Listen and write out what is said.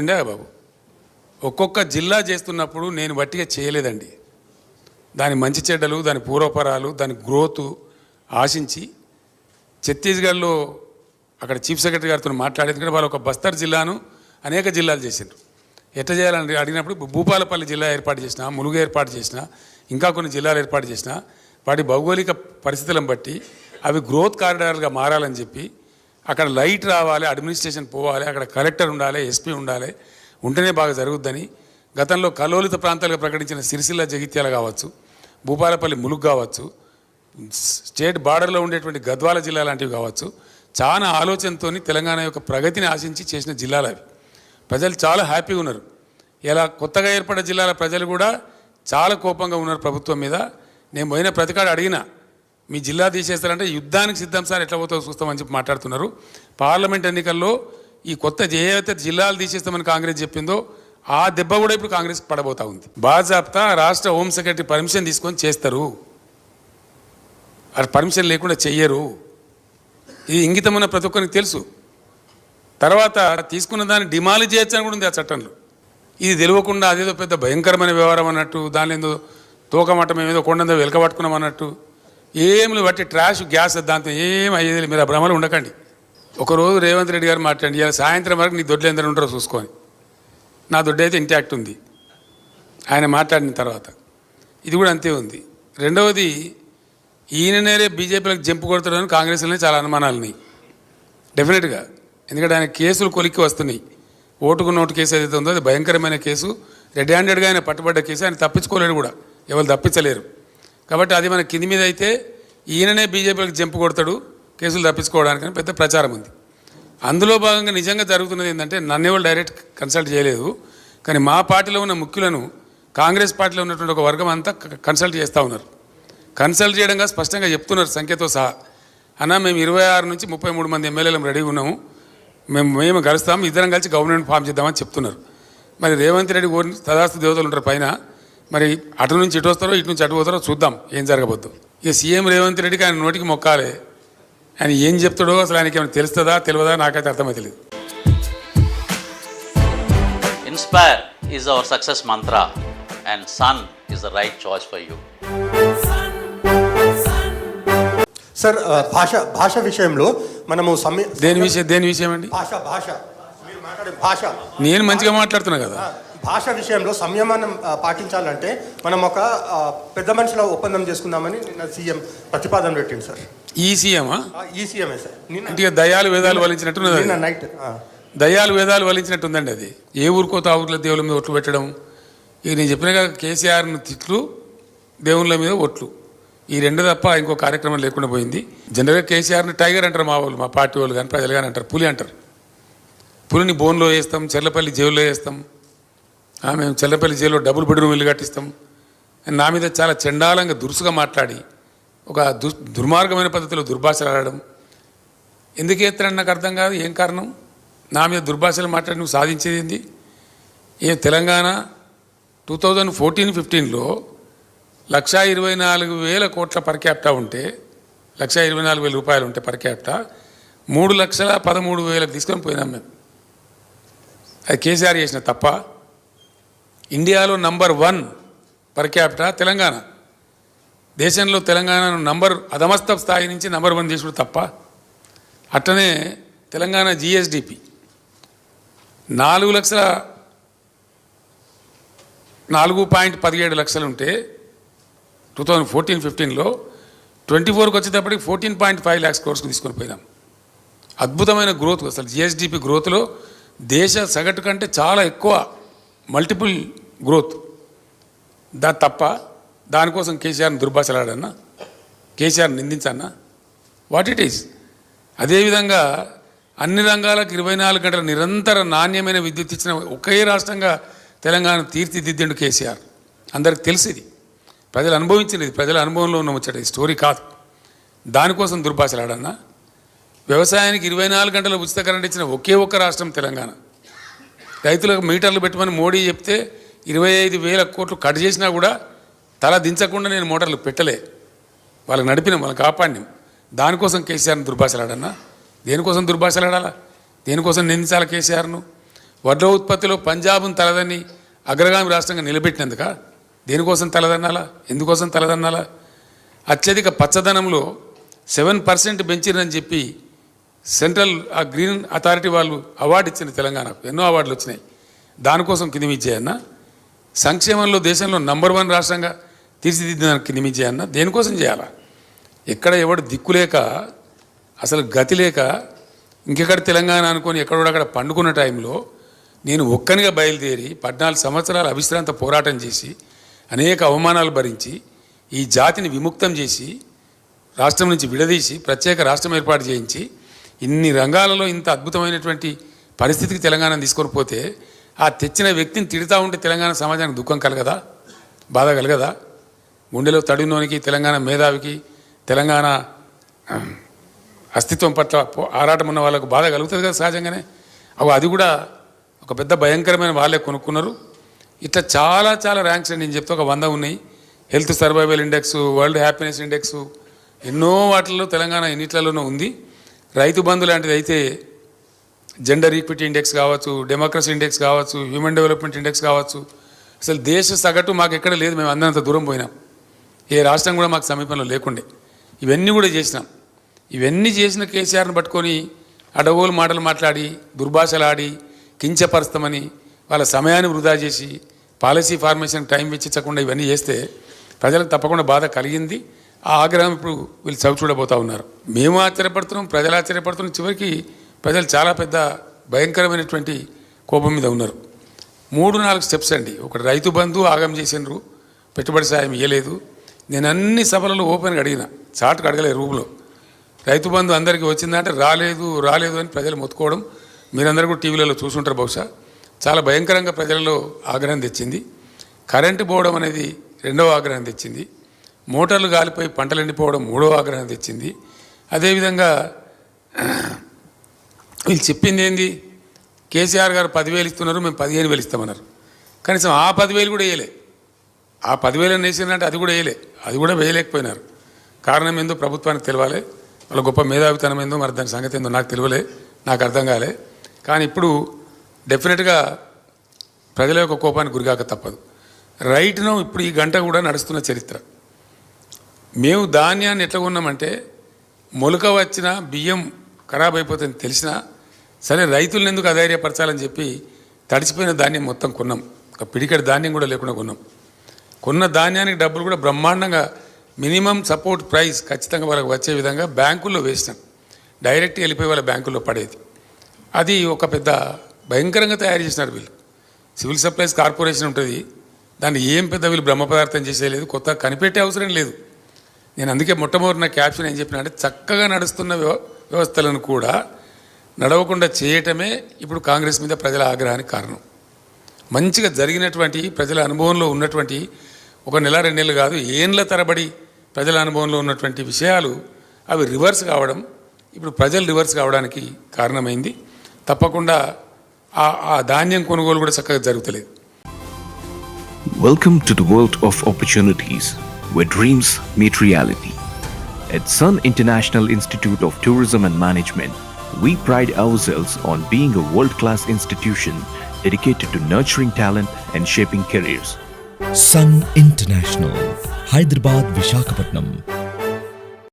India బాబు, ఒక్కొక్క జిల్లా చేస్తున్నప్పుడు నేను వట్టిగా చేయలేదండి. దాని మంచి చెడ్డలు, దాని పూర్వపరాలు, దాని గ్రోత్ ఆశించి ఛత్తీస్గఢ్లో అక్కడ చీఫ్ సెక్రటరీ గారితో మాట్లాడేది కూడా వాళ్ళు ఒక బస్తర్ జిల్లాను అనేక జిల్లాలు చేసిండ్రు. ఎట్లా చేయాలని అడిగినప్పుడు భూపాలపల్లి జిల్లా ఏర్పాటు చేసిన, ములుగు ఏర్పాటు చేసిన, ఇంకా కొన్ని జిల్లాలు ఏర్పాటు చేసిన, వాటి భౌగోళిక పరిస్థితులను బట్టి అవి గ్రోత్ కారిడార్లుగా మారాలని చెప్పి అక్కడ లైట్ రావాలి, అడ్మినిస్ట్రేషన్ పోవాలి, అక్కడ కలెక్టర్ ఉండాలి, ఎస్పీ ఉండాలి, ఉంటేనే బాగా జరుగుద్దని గతంలో కలోలిత ప్రాంతాలుగా ప్రకటించిన సిరిసిల్ల జగిత్యాల కావచ్చు, భూపాలపల్లి ములుగు కావచ్చు, స్టేట్ బార్డర్లో ఉండేటువంటి గద్వాల జిల్లా లాంటివి కావచ్చు, చాలా ఆలోచనతో తెలంగాణ యొక్క ప్రగతిని ఆశించి చేసిన జిల్లాలు అవి. ప్రజలు చాలా హ్యాపీగా ఉన్నారు. ఇలా కొత్తగా ఏర్పడ్డ జిల్లాల ప్రజలు కూడా చాలా కోపంగా ఉన్నారు ప్రభుత్వం మీద. నేను పోయిన ప్రతికాడు అడిగినా, మీ జిల్లా తీసేస్తారంటే యుద్ధానికి సిద్ధం సార్, ఎట్లా పోతావు చూస్తామని చెప్పి మాట్లాడుతున్నారు. పార్లమెంట్ ఎన్నికల్లో ఈ కొత్త ఏవైతే జిల్లాలు తీసేస్తామని కాంగ్రెస్ చెప్పిందో ఆ దెబ్బ కూడా ఇప్పుడు కాంగ్రెస్ పడబోతా ఉంది. బాజాప్తా రాష్ట్ర హోం సెక్రటరీ పర్మిషన్ తీసుకొని చేస్తారు, అది పర్మిషన్ లేకుండా చెయ్యరు. ఇది ఇంగితమైన ప్రతి ఒక్కరికి తెలుసు. తర్వాత తీసుకున్న దాన్ని డిమాలిజ్ చేయొచ్చు అని కూడా ఉంది ఆ చట్టంలో. ఇది తెలియకుండా అదేదో పెద్ద భయంకరమైన వ్యవహారం అన్నట్టు, దాని ఏదో తోకమట్టం ఏదో కొండందో వెలకబట్టుకున్నాం అన్నట్టు ఏమి బట్టి ట్రాష్ గ్యాస్ దాంతో ఏం అయ్యేది. మీరు ఆ భ్రమలు ఉండకండి. ఒకరోజు రేవంత్ రెడ్డి గారు మాట్లాడి, ఇలా సాయంత్రం వరకు నీ దొడ్లు ఎందరూ ఉంటారో చూసుకొని, నా దొడ్డు అయితే ఇంటాక్ట్ ఉంది ఆయన మాట్లాడిన తర్వాత. ఇది కూడా అంతే ఉంది. రెండవది, ఈయననే బీజేపీలకు జంపు కొడుతున్నాడని కాంగ్రెస్లోనే చాలా అనుమానాలు ఉన్నాయి డెఫినెట్గా. ఎందుకంటే ఆయన కేసులు కొలిక్కి వస్తున్నాయి. ఓటుకు నోటు కేసు ఏదైతే ఉందో అది భయంకరమైన కేసు, రెడ్ హ్యాండెడ్గా ఆయన పట్టుబడ్డ కేసు. ఆయన తప్పించుకోలేడు కూడా, ఎవరు తప్పించలేరు. కాబట్టి అది మన కింది మీద అయితే ఈయననే బీజేపీలకు జంపు కొడతాడు కేసులు తప్పించుకోవడానికని పెద్ద ప్రచారం ఉంది. అందులో భాగంగా నిజంగా జరుగుతున్నది ఏంటంటే, నన్ను ఎవరు డైరెక్ట్ కన్సల్ట్ చేయలేదు, కానీ మా పార్టీలో ఉన్న ముఖ్యులను కాంగ్రెస్ పార్టీలో ఉన్నటువంటి ఒక వర్గం అంతా కన్సల్ట్ చేస్తూ ఉన్నారు. కన్సల్ట్ చేయడంగా స్పష్టంగా చెప్తున్నారు సంఖ్యతో సహా, అన్న మేము 26 నుంచి 33 మంది ఎమ్మెల్యేలు రెడీగా ఉన్నాము, మేము కలుస్తాము, ఇద్దరం కలిసి గవర్నమెంట్ ఫామ్ చేద్దామని చెప్తున్నారు. మరి రేవంత్ రెడ్డి తదాస్తు దేవతలు ఉంటారు పైన, మరి అటు నుంచి ఇటు వస్తారో ఇటు నుంచి అటు పోతారో చూద్దాం ఏం జరగబోద్దు. ఇక సీఎం రేవంత్ రెడ్డికి ఆయన నోటికి మొక్కాలి. ఆయన ఏం చెప్తాడో అసలు ఆయనకి ఏమైనా తెలుస్తుందా తెలియదా నాకైతే అర్థమవుతలేదు. Inspire is our success mantra and Sun is the right choice for you. Sir, భాష విషయంలో మనము దేని విషయం అండి? భాష మీరు మాట్లాడే భాష నేను మంచిగా మాట్లాడుతున్నా కదా. భాష విషయంలో సంయమనం పాటించాలంటే మనం ఒక పెద్ద మనుషుల ఒప్పందం చేసుకుందామని నిన్న సీఎం ప్రతిపాదన పెట్టింది సార్. ఈ సీఎమా? ఈ సీఎమే సార్. అంటే దయాలు వేదాలు వలించినట్టున్నది. నిన్న నైట్ దయాలు వేదాలు వలించినట్టుందండి అది. ఏ ఊరికో తావుల దేవుళ్ళ మీద ఒట్లు పెట్టడం. ఇక నేను చెప్పిన కేసీఆర్ను తిట్లు, దేవుళ్ళ మీద ఒట్లు, ఈ రెండు తప్ప ఇంకో కార్యక్రమం లేకుండా పోయింది. జనరల్గా కేసీఆర్ని టైగర్ అంటారు మా వాళ్ళు, మా పార్టీ వాళ్ళు కానీ ప్రజలు కానీ అంటారు పులి అంటారు. పులిని బోన్లో వేస్తాం, చెర్లపల్లి జైల్లో వేస్తాం, మేము చెర్లపల్లి జైల్లో డబుల్ బెడ్రూమ్ ఇల్లు కట్టిస్తాం. నా మీద చాలా చండాలంగా దురుసుగా మాట్లాడి ఒక దుర్మార్గమైన పద్ధతిలో దుర్భాషలు ఆడడం ఎందుకు ఎత్తారని నాకు అర్థం కాదు. ఏం కారణం? నా మీద దుర్భాషలు మాట్లాడి నువ్వు సాధించేది ఏంది? ఏం తెలంగాణ 2014-15లో 1,24,000 కోట్ల పర్ క్యాపిటా ఉంటే, 1,24,000 రూపాయలు ఉంటే పర్ క్యాపిటా 3,13,000 తీసుకొని పోయినాం మేము. అది కేసీఆర్ చేసిన తప్ప. ఇండియాలో నంబర్ 1 పర్ క్యాపిటా తెలంగాణ. దేశంలో తెలంగాణను అధమస్థ స్థాయి నుంచి నంబర్ 1 తీసుడు తప్ప. అట్లనే తెలంగాణ జిఎస్డిపి 4,17 లక్షలు ఉంటే 2014-15లో 24కి వచ్చేటప్పటికి 14.5 lakhs crores తీసుకొని పోయినాం. అద్భుతమైన గ్రోత్. అసలు జిఎస్డిపి గ్రోత్లో దేశ సగటు కంటే చాలా ఎక్కువ, మల్టిపుల్ గ్రోత్. తప్ప దానికోసం కేసీఆర్ని దుర్భాషలాడన్నా, కేసీఆర్ నిందించన్నా? What it is. అదేవిధంగా అన్ని రంగాలకు 24 గంటల నిరంతర నాణ్యమైన విద్యుత్ ఇచ్చిన ఒకే రాష్ట్రంగా తెలంగాణ తీర్చిదిద్దిండు కేసీఆర్. అందరికి తెలిసింది, ప్రజలు అనుభవించినది, ప్రజల అనుభవంలో ఉన్న ముచ్చట, స్టోరీ కాదు. దానికోసం దుర్భాషలాడన్నా? వ్యవసాయానికి 24 గంటల ఉచిత కరెంట్ ఇచ్చిన ఒకే ఒక్క రాష్ట్రం తెలంగాణ. రైతులకు మీటర్లు పెట్టమని మోడీ చెప్తే 25,000 కోట్లు కట్ చేసినా కూడా తల దించకుండా నేను మోటార్లు పెట్టలే, వాళ్ళకి నడిపినాం, వాళ్ళకి కాపాడినాం. దానికోసం కేసీఆర్ని దుర్భాషలాడన్నా? దేనికోసం దుర్భాషలాడాలా? దేనికోసం నిందించాలి కేసీఆర్ను? వడ్ల ఉత్పత్తిలో పంజాబ్ను తలదన్ని అగ్రగామి రాష్ట్రంగా నిలబెట్టినందుక దేనికోసం తలదన్నాలా, ఎందుకోసం తలదన్నాలా? అత్యధిక పచ్చదనంలో 7% పెంచిరని చెప్పి సెంట్రల్ ఆ గ్రీన్ అథారిటీ వాళ్ళు అవార్డు ఇచ్చిన తెలంగాణకు, ఎన్నో అవార్డులు వచ్చినాయి. దానికోసం కింది మించేయన్న. సంక్షేమంలో దేశంలో నంబర్ 1 రాష్ట్రంగా తీర్చిదిద్దడానికి కింది మించేయన్న. దేనికోసం చేయాలా? ఎక్కడ ఎవడు దిక్కులేక, అసలు గతి లేక, ఇంకెక్కడ తెలంగాణ అనుకొని ఎక్కడోడక్కడ పండుకున్న టైంలో నేను ఒక్కనిగా బయలుదేరి 14 సంవత్సరాలు అవిశ్రాంత పోరాటం చేసి అనేక అవమానాలు భరించి ఈ జాతిని విముక్తం చేసి రాష్ట్రం నుంచి విడదీసి ప్రత్యేక రాష్ట్రం ఏర్పాటు చేయించి ఇన్ని రంగాలలో ఇంత అద్భుతమైనటువంటి పరిస్థితికి తెలంగాణను తీసుకొని పోతే ఆ తెచ్చిన వ్యక్తిని తిడుతూ ఉంటే తెలంగాణ సమాజానికి దుఃఖం కలగదా, బాధ కలగదా? గుండెలో తడినోనికి, తెలంగాణ మేధావికి, తెలంగాణ అస్తిత్వం పట్ల ఆరాటం ఉన్న వాళ్ళకు బాధ కలుగుతుంది కదా సహజంగానే. అది కూడా ఒక పెద్ద భయంకరమైన వాళ్ళే కొనుక్కున్నారు. ఇట్లా చాలా చాలా ర్యాంక్స్ అండి, నేను చెప్తే ఒక 100 ఉన్నాయి. Health survival index, world happiness index, ఎన్నో వాటిల్లో తెలంగాణ ఎన్నిట్లలోనూ ఉంది. రైతు బంధు లాంటిది అయితే జెండర్ ఈక్విటీ ఇండెక్స్ కావచ్చు, డెమోక్రసీ ఇండెక్స్ కావచ్చు, హ్యూమన్ డెవలప్మెంట్ ఇండెక్స్ కావచ్చు. అసలు దేశ సగటు మాకు ఎక్కడ లేదు, మేము అందరంత దూరం పోయినాం. ఏ రాష్ట్రం కూడా మాకు సమీపంలో లేకుండే. ఇవన్నీ కూడా చేసినాం. ఇవన్నీ చేసిన కేసీఆర్ని పట్టుకొని అడగోలు మాటలు మాట్లాడి, దుర్భాషలాడి, కించపరుస్తామని వాళ్ళ సమయాన్ని వృధా చేసి పాలసీ ఫార్మేషన్ టైం వెచ్చించకుండా ఇవన్నీ చేస్తే ప్రజలకు తప్పకుండా బాధ కలిగింది. ఆ ఆగ్రహం ఇప్పుడు వీళ్ళు చవి చూడబోతూ ఉన్నారు. మేము ఆశ్చర్యపడుతున్నాం, ప్రజలు ఆశ్చర్యపడుతున్నాం. చివరికి ప్రజలు చాలా పెద్ద భయంకరమైనటువంటి కోపం మీద ఉన్నారు. 3-4 స్టెప్స్ అండి. ఒకటి రైతు బంధు ఆగం చేసినారు, పెట్టుబడి సాయం ఇవ్వలేదు. నేను అన్ని సభలలో ఓపెన్గా అడిగిన, చాటుకు అడగలేదు రూమ్లో. రైతు బంధు అందరికీ వచ్చిందంటే రాలేదు అని ప్రజలు మొత్తుకోవడం మీరందరూ కూడా టీవీలలో చూసుంటారు బహుశా. చాలా భయంకరంగా ప్రజలలో ఆగ్రహం తెచ్చింది. కరెంటు పోవడం అనేది 2వ ఆగ్రహం తెచ్చింది. మోటార్లు గాలిపోయి పంటలు ఎండిపోవడం 3వ ఆగ్రహం తెచ్చింది. అదేవిధంగా వీళ్ళు చెప్పింది ఏంది, కేసీఆర్ గారు 10,000 ఇస్తున్నారు, మేము 15,000 ఇస్తామన్నారు. కనీసం ఆ 10,000 కూడా వేయలే. ఆ 10,000 వేసిందంటే అది కూడా వేయలే, అది కూడా వేయలేకపోయినారు. కారణం ఏందో ప్రభుత్వానికి తెలియాలి, వాళ్ళ గొప్ప మేధావితనం ఏందో, మరి దాని సంగతి ఏందో నాకు తెలియలే, నాకు అర్థం కాలే. కానీ ఇప్పుడు డెఫినెట్గా ప్రజల యొక్క కోపానికి గురిగాక తప్పదు. రైట్ను ఇప్పుడు ఈ గంట కూడా నడుస్తున్న చరిత్ర. మేము ధాన్యాన్ని ఎట్లా కొన్నామంటే, మొలక వచ్చిన బియ్యం ఖరాబ్ అయిపోతుందని తెలిసినా సరే రైతులను ఎందుకు అధైర్యపరచాలని చెప్పి తడిచిపోయిన ధాన్యం మొత్తం కొన్నాం. ఒక పిడికడి ధాన్యం కూడా లేకుండా కొన్నాం. కొన్న ధాన్యానికి డబ్బులు కూడా బ్రహ్మాండంగా మినిమం సపోర్ట్ ప్రైస్ ఖచ్చితంగా వాళ్ళకి వచ్చే విధంగా బ్యాంకుల్లో వేసినాం. డైరెక్ట్ వెళ్ళిపోయి వాళ్ళ బ్యాంకుల్లో పడేది. అది ఒక పెద్ద భయంకరంగా తయారు చేసినారు వీళ్ళు. సివిల్ సప్లైస్ కార్పొరేషన్ ఉంటుంది, దాన్ని ఏం పెద్ద వీళ్ళు బ్రహ్మ పదార్థం చేసేయలేదు, కొత్త కనిపెట్టే అవసరం లేదు. నేను అందుకే మొట్టమొదటి నా క్యాప్షన్ ఏం చెప్పినా అంటే, చక్కగా నడుస్తున్న వ్యవస్థలను కూడా నడవకుండా చేయటమే ఇప్పుడు కాంగ్రెస్ మీద ప్రజల ఆగ్రహానికి కారణం. మంచిగా జరిగినటువంటి ప్రజల అనుభవంలో ఉన్నటువంటి 1 నెల 2 నెలలు కాదు, ఏండ్ల తరబడి ప్రజల అనుభవంలో ఉన్నటువంటి విషయాలు అవి రివర్స్ కావడం, ఇప్పుడు ప్రజలు రివర్స్ కావడానికి కారణమైంది. తప్పకుండా ఆ ధాన్యం కొనుగోలు కూడా చక్కగా జరుగుతలేదు. Welcome to the world of opportunities where dreams meet reality. At Sun International Institute of Tourism and Management, we pride ourselves on being a world-class institution dedicated to nurturing talent and shaping careers. Sun International, Hyderabad, Visakhapatnam.